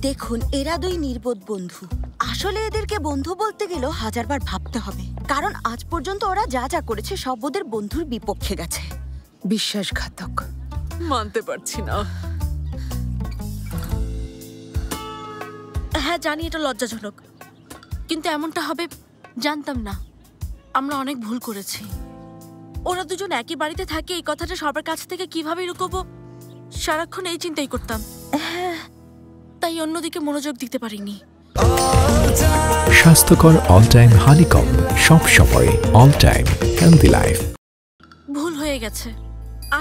দেখুন, এরা দুই নির্বোধ বন্ধু। আসলে এদেরকে বন্ধু বলতে গেলেও হাজারবার ভাবতে হবে, কারণ আজ পর্যন্ত ওরা যা যা করেছে সব ওদের বন্ধুর বিপক্ষে গেছে। বিশ্বাসঘাতক। মানতে পারছি না। হ্যাঁ জানি এটা লজ্জাজনক, কিন্তু এমনটা হবে জানতাম না। আমরা অনেক ভুল করেছি। ওরা দুজন একই বাড়িতে থাকে, এই কথাটা সবার কাছ থেকে কিভাবে লুকোবো সারাক্ষণ এই চিন্তাই করতাম। তাই অন্যদিকে মনোযোগ দিতে পারিনি। স্বাস্থ্যকর অল টাইম হানিকম, সব সময় অল টাইম হেলদি লাইফ। ভুল হয়ে গেছে।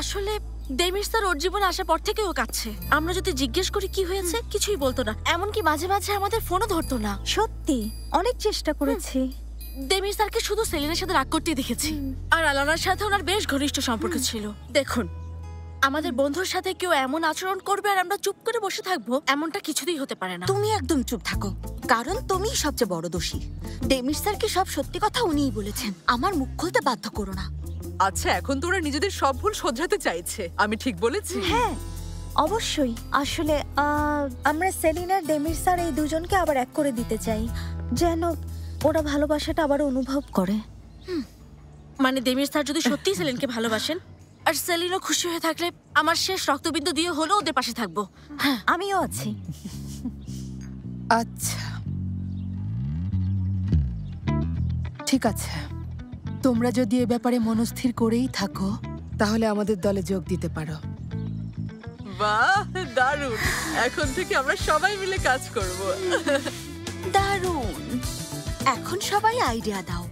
আসলে দেমির স্যার ওর জীবনে আসার পর থেকে ও কাঁদছে। আমরা যদি জিজ্ঞেস করি কি হয়েছে, কিছুই বলতো না। এমনকি মাঝে মাঝে আমাদের ফোনও ধরতো না। সত্যি অনেক চেষ্টা করেছি। দেমির স্যারকে শুধু সেলিনের সাথে রাগ করতে দেখেছি, আর আলানার সাথে ওনার বেশ ঘনিষ্ঠ সম্পর্ক ছিল। দেখুন, আমাদের বন্ধুর সাথে কেউ এমন আচরণ করবে আর আমরা চুপ করে বসে থাকবো, এমনটা কিছুতেই হতে পারে না। তুমি একদম চুপ থাকো, কারণ তুমিই সবচেয়ে বড় দোষী। ডেমির স্যারকে সব সত্যি কথা উনিই বলেছেন। আমার মুখ খুলতে বাধ্য করো না। আচ্ছা, এখন তো ওরা নিজেদের সব ভুল শোধরাতে চাইছে। আমি ঠিক বলেছি? হ্যাঁ অবশ্যই। আসলে আমরা সেলিন আর ডেমির স্যার এই দুজনকে আবার এক করে দিতে চাই, যেন ওরা ভালোবাসাটা আবার অনুভব করে। মানে দেমির স্যার যদি সত্যিই সেলিনকে ভালোবাসেন আর সেলিনও খুশি হয়ে থাকলে, আমার শেষ রক্তবিন্দু দিয়ে হলেও ওদের পাশে থাকবো। হ্যাঁ, আমিও আছি। আচ্ছা ঠিক আছে, তোমরা যদি এ ব্যাপারে মনস্থির করেই থাকো তাহলে আমাদের দলে যোগ দিতে পারো। বাহ, দারুণ! এখন থেকে আমরা সবাই মিলে কাজ করব। দারুণ! এখন সবাই আইডিয়া দাও।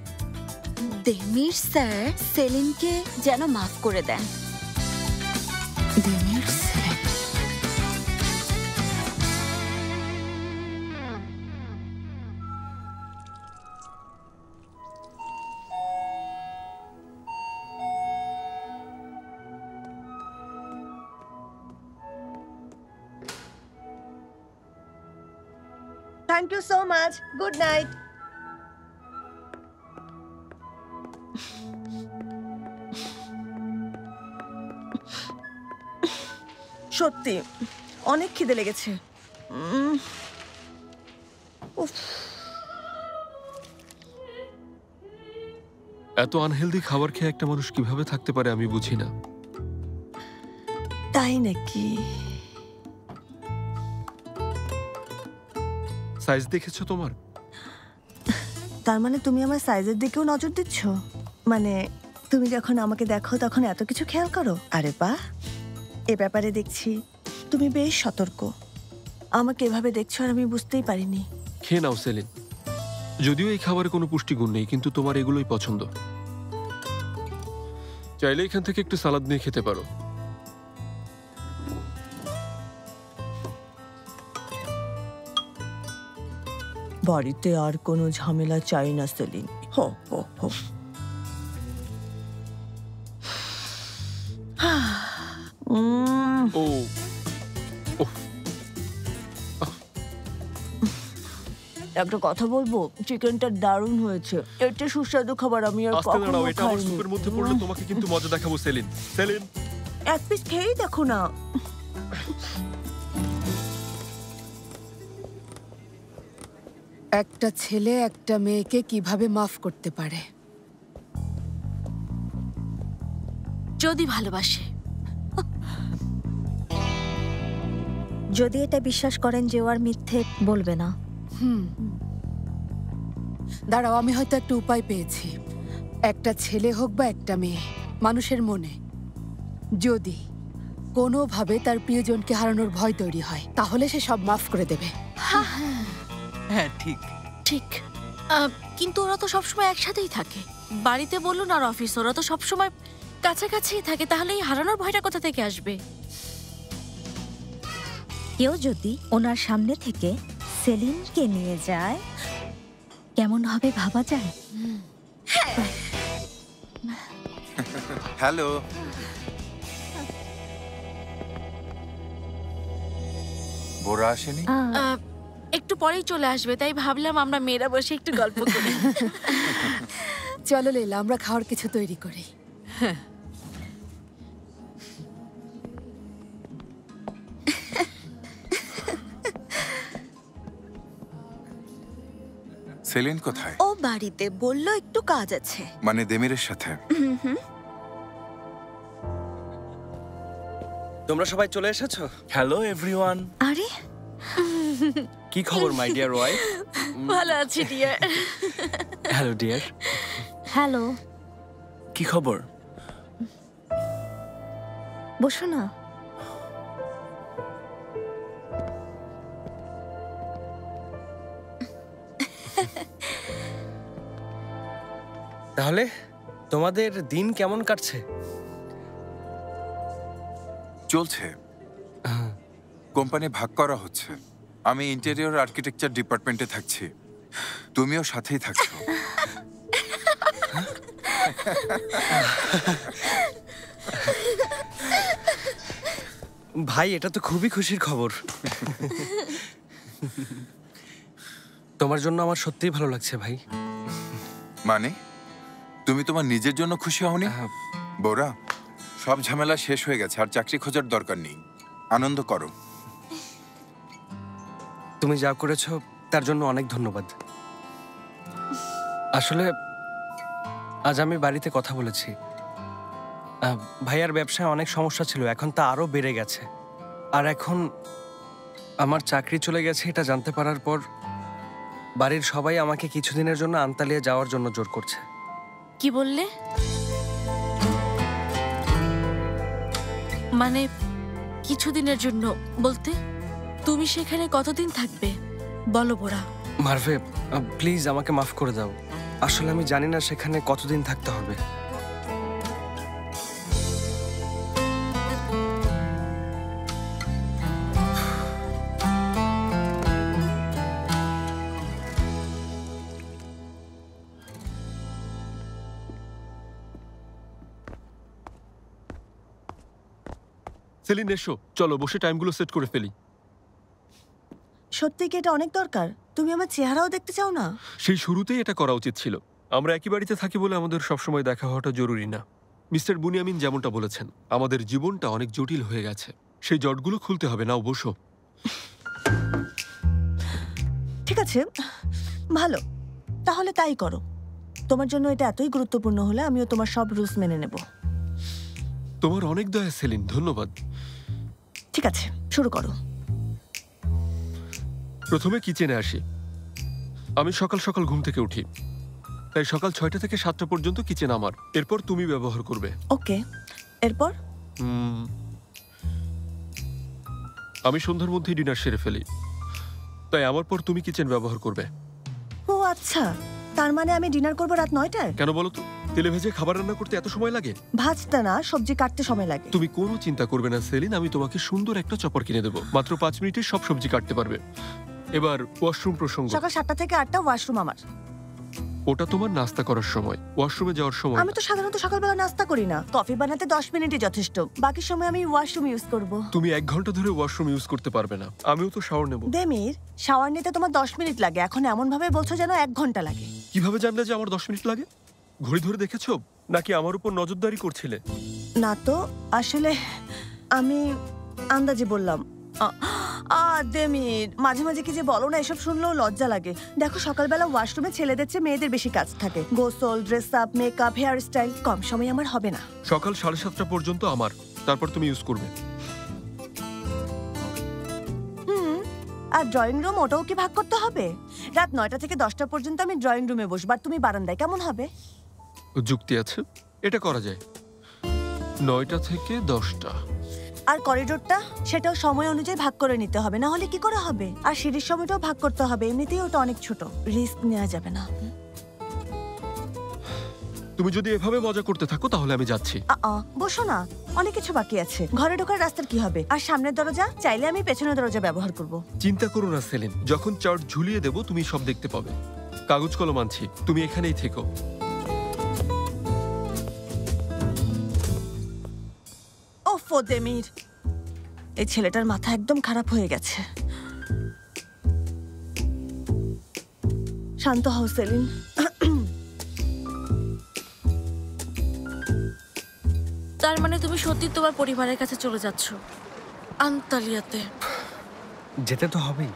দেমির স্যার সেলিনকে যেন মাফ করে দেন। Demir sir? Thank you so much. Good night. সত্যি অনেক খিদে লেগেছে। এত আনহেলদি খাবার খেয়ে একটা মানুষ কিভাবে থাকতে পারে আমি বুঝি না। তাই নাকি? সাইজ দেখেছো তোমার? তার মানে তুমি আমার সাইজের দিকেও নজর দিচ্ছ? মানে তুমি যখন আমাকে দেখো তখন এত কিছু খেয়াল করো? আরে বাহ, এ ব্যাপারে দেখছি তুমি বেশ সতর্ক। আমাকে এভাবে দেখছো আর আমি বুঝতেই পারিনি। খেয়ে নাও সেলিন। যদিও এই খাবারে কোনো পুষ্টিগুণ নেই, কিন্তু তোমার এগুলোই পছন্দ। চাইলে এখান থেকে একটু সালাদ নিয়ে খেতে পারো। বাড়িতে আর কোনো ঝামেলা চাই না সেলিন। হো হো হো। ও একটা কথা বলবো, চিকেনটা দারুণ হয়েছে। এটা সুস্বাদু খাবার আমি আর আস্তে দাঁড়াও, কখনো এটা আমার খাইনি। সুপের মধ্যে পড়লে তোমাকে কিন্তু মজা দেখাবো সেলিন। সেলিন, এক পিস খেয়েই দেখো না। একটা ছেলে একটা মেয়েকে কিভাবে মাফ করতে পারে? যদি ভালোবাসে। যদি এটা বিশ্বাস করেন যে ও আর মিথ্যে বলবে না। দাঁড়াও, আমি হয়তো একটা উপায় পেয়েছি। একটা ছেলে হোক বা একটা মেয়ে, মানুষের মনে যদি কোনোভাবে তার প্রিয়জনকে হারানোর ভয় তৈরি হয়, তাহলে সে সব মাফ করে দেবে। হ্যাঁ ঠিক ঠিক। কিন্তু ওরা তো সবসময় একসাথেই থাকে। বাড়িতে বলুন আর অফিস, ওরা তো সবসময় কাছাকাছিই থাকে। তাহলে এই হারানোর ভয়টা কোথা থেকে আসবে? কেউ যদি ওনার সামনে থেকে সেলিনকে নিয়ে যায়, কেমন হবে ভাবা যায়? হ্যালো, বোরা আসেনি? একটু পরেই চলে আসবে, তাই ভাবলাম আমরা মেয়েরা বসে একটু গল্প করি। চলো লীলা, আমরা খাওয়ার কিছু তৈরি করি। সেলিন কোথায়? ও বাড়িতে, বলল একটু কাজ আছে। মানে দেমিরের সাথে? তোমরা সবাই চলে এসেছো? Hello everyone. আরে কি খবর মাই ডিয়ার ওয়াইফ? ভালো আছি ডিয়ার। Hello dear. হ্যালো, কি খবর? বসো না। তাহলে তোমাদের দিন কেমন কাটছে? চলছে, কোম্পানি ভাগ করা হচ্ছে। আমি ইন্টেরিয়র আর্কিটেকচার ডিপার্টমেন্টে থাকছি, তুমিও সাথেই থাকছো। ভাই এটা তো খুবই খুশির খবর। তোমার জন্য আমার সত্যিই ভালো লাগছে ভাই। মানে তুমি তোমার নিজের জন্য খুশি হওনি? বোরা, সব ঝামেলা শেষ হয়ে গেছে, আর চাকরি খোঁজার দরকার নেই। আনন্দ করো। তুমি যা করেছো তার জন্য অনেক ধন্যবাদ। আসলে আজ আমি বাড়িতে কথা বলেছি। ভাইয়ার ব্যবসায় অনেক সমস্যা ছিল, এখন তা আরো বেড়ে গেছে। আর এখন আমার চাকরি চলে গেছে এটা জানতে পারার পর বাড়ির সবাই আমাকে কিছুদিনের জন্য আন্তালিয়া যাওয়ার জন্য জোর করছে। কি বললে? মানে কিছুদিনের জন্য বলতে তুমি সেখানে কতদিন থাকবে বলো বোরা? মারভে প্লিজ আমাকে মাফ করে দাও। আসলে আমি জানি না সেখানে কতদিন থাকতে হবে। সেলিন এসো, চলো বসে টাইমগুলো সেট করে ফেলি। সত্যি কি এটা অনেক দরকার? তুমি আমার চেহারাও দেখতে চাও না? সেই শুরুতেই এটা করা উচিত ছিল। আমরা একই বাড়িতে থাকি বলে আমাদের সবসময় দেখা হওয়াটা জরুরি না। মিস্টার বুনিয়ামিন যেমনটা বলেছেন, আমাদের জীবনটা অনেক জটিল হয়ে গেছে, সেই জটগুলো খুলতে হবে। নাও বসো। ঠিক আছে, ভালো, তাহলে তাই করো। তোমার জন্য এটা এতই গুরুত্বপূর্ণ হলে আমিও তোমার সব রুলস মেনে নেব। তোমার অনেক দয়া সেলিন, ধন্যবাদ। ঠিক আছে, শুরু করো। প্রথমে কিচেনে আসি। আমি সকাল সকাল ঘুম থেকে উঠি, তাই সকাল 6টা থেকে 7টা পর্যন্ত কিচেন আমার। এরপর তুমি ব্যবহার করবে। ওকে, এরপর? আমি সন্ধ্যার মধ্যেই ডিনার সেরে ফেলি, তাই আমার পর তুমি কিচেন ব্যবহার করবে। ও আচ্ছা, তার মানে আমি ডিনার করবো রাত 9টায়? কেন বলো তো? তেলে ভেজে খাবার রান্না করতে এত সময় লাগে? ভাজতে না, সবজি কাটতে সময় লাগে। তুমি কোনো চিন্তা করবে না সেলিন, আমি তোমাকে সুন্দর একটা চপার কিনে দেবো। মাত্র 5 মিনিটে সব সবজি কাটতে পারবে। এবার ওয়াশরুম প্রসঙ্গ। সকাল 7টা থেকে 8টা ওয়াশরুম আমার। ওটা তোমার নাস্তা করার সময়, ওয়াশরুমে যাওয়ার সময়। আমি তো সাধারণত সকালবেলা নাস্তা করি না, কফি বানাতে 10 মিনিটই যথেষ্ট। বাকি সময় আমি ওয়াশরুম ইউজ করব। তুমি 1 ঘন্টা ধরে ওয়াশরুম ইউজ করতে পারবে না। আমিও তো শাওয়ার নেব। দেমির, শাওয়ার নিতে তোমার 10 মিনিট লাগে, এখন এমন ভাবে বলছো যেন 1 ঘন্টা লাগে। কিভাবে জানলে যে আমার 10 মিনিট লাগে? ঘড়ি ধরে দেখেছো নাকি আমার উপর নজরদারি করছিলে? না তো, আসলে আমি আন্দাজে বললাম। দেমির, মাঝে মাঝে কি যে বলো না, এসব শুনলেও লজ্জা লাগে। দেখো, সকালবেলা ওয়াশরুমে ছেলেদের চেয়ে মেয়েদের বেশি কাজ থাকে। গোসল, dress up, makeup, hair style, কম সময় আমার হবে না। সকাল 7:30টা পর্যন্ত আমার, তারপর তুমি ইউজ করবে। আর ড্রয়িং রুম, ওটাও কি ভাগ করতে হবে? রাত 9টা থেকে 10টা পর্যন্ত আমি ড্রয়িং রুমে বসবো, আর তুমি বারান্দায়, কেমন হবে? যুক্তি আছে, এটা করা যায়। 9টা থেকে 10টা। আর করিডোরটা, সেটাও সময় অনুযায়ী ভাগ করে নিতে হবে, না হলে কি করে হবে? আর সিঁড়ির সময়টাও ভাগ করতে হবে, এমনিতেই ওটা অনেক ছোট, রিস্ক নেওয়া যাবে না। তুমি যদি এভাবে মজা করতে থাকো তাহলে আমি যাচ্ছি। বসো না, অনেক কিছু বাকি আছে। ঘরে ঢোকার রাস্তার কি হবে? আর সামনের দরজা, চাইলে আমি পেছনের দরজা ব্যবহার করব। চিন্তা করো না সেলিন, যখন চার্ট ঝুলিয়ে দেব তুমি সব দেখতে পাবে। কাগজ কলম আনছি, তুমি এখানেই থেকো। ওফো দেমির, এই ছেলেটার মাথা একদম খারাপ হয়ে গেছে। শান্ত হও সেলিন। তার মানে তুমি সত্যি তোমার পরিবারের কাছে চলে যাচ্ছ আন্তালিয়াতে? যেতে তো হবেই।